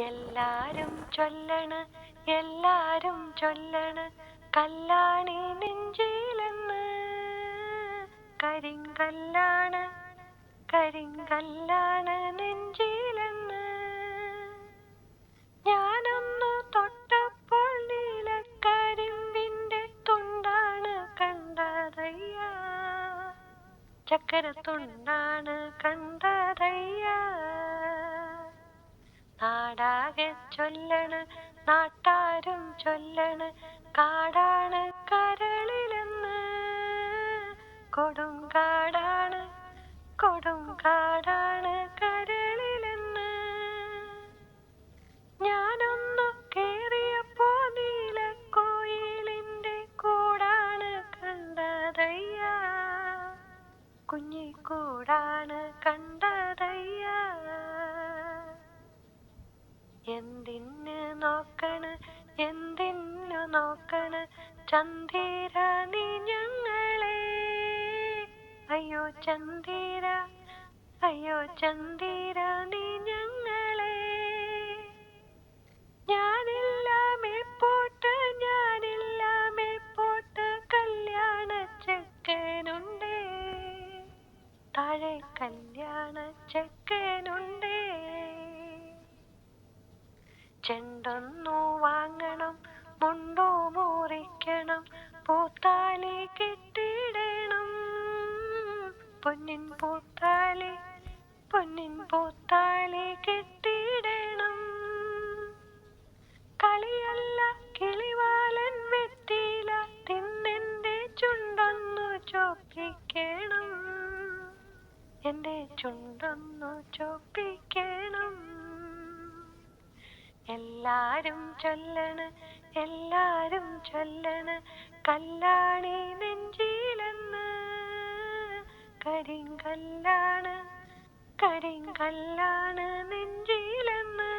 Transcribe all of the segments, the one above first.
എല്ലാരും ചൊല്ലണ് എല്ലാരും ചൊല്ലണ് കല്ലാണി നെഞ്ചിലെന്ന്. കരിങ്കല്ലാണ് കരിങ്കല്ലാണ് നെഞ്ചിലെന്ന്. ഞാനൊന്നു തൊട്ടപ്പോൾ നീലക്കരിമ്പിന്റെ തുണ്ടാണ് കണ്ടതയ്യ. ചക്കരത്തുണ്ടാണ് കണ്ടതയ്യ. നാടാകെ ചൊല്ലണ് നാട്ടാരും ചൊല്ലണ് കാടാണ് കരളിലെന്ന്. കൊടുങ്കാടാണ് കൊടുങ്കാടാണ് കരളിലെന്ന്. ഞാനൊന്നു കേറിയപ്പോ നീലക്കോയിലിന്റെ കൂടാണ് കണ്ടതയ്യ. കുഞ്ഞിക്കൂടാണ് കണ്ടതയ്യ. എന്തിന് നോക്കണ് എന്തിനു നോക്കണ് ചന്ദിര നീ ഞങ്ങളെ. അയ്യോ ചന്ദിര അയ്യോ ചന്ദിര നീ ഞങ്ങളെ. ഞാനില്ലാമേ പോട്ട് കല്യാണ ചെക്കനുണ്ടേ. താഴെ കല്യാണ ചെക്കനുണ്ടേ. ചെണ്ടൊന്നു വാങ്ങണം മുണ്ടു മുറിക്കണം പൂത്താലി കെട്ടിടണം. പൊന്നിൻ പൂത്താലി കെട്ടിടണം. കളിയല്ല കിളിവാലൻ വെറ്റില തിന്നെന്റെ ചുണ്ടൊന്നു ചോപ്പിക്കണം. എന്റെ ചുണ്ടൊന്നു ചോപ്പിക്കണം. എല്ലാരും ചൊല്ലണ് എല്ലാരും ചൊല്ലണ് കല്ലാണി നെഞ്ചിലെന്ന്. കരിങ്കല്ലാണ് കരിങ്കല്ലാണ് നെഞ്ചിലെന്ന്.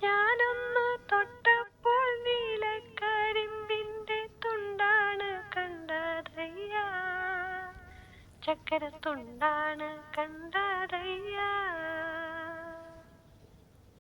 ഞാനൊന്നു തൊട്ടപ്പോൾ നീലക്കരിമ്പിന്റെ തുണ്ടാണ് കണ്ടതയ്യ. ചക്കരത്തുണ്ടാണ് കണ്ടതയ്യ.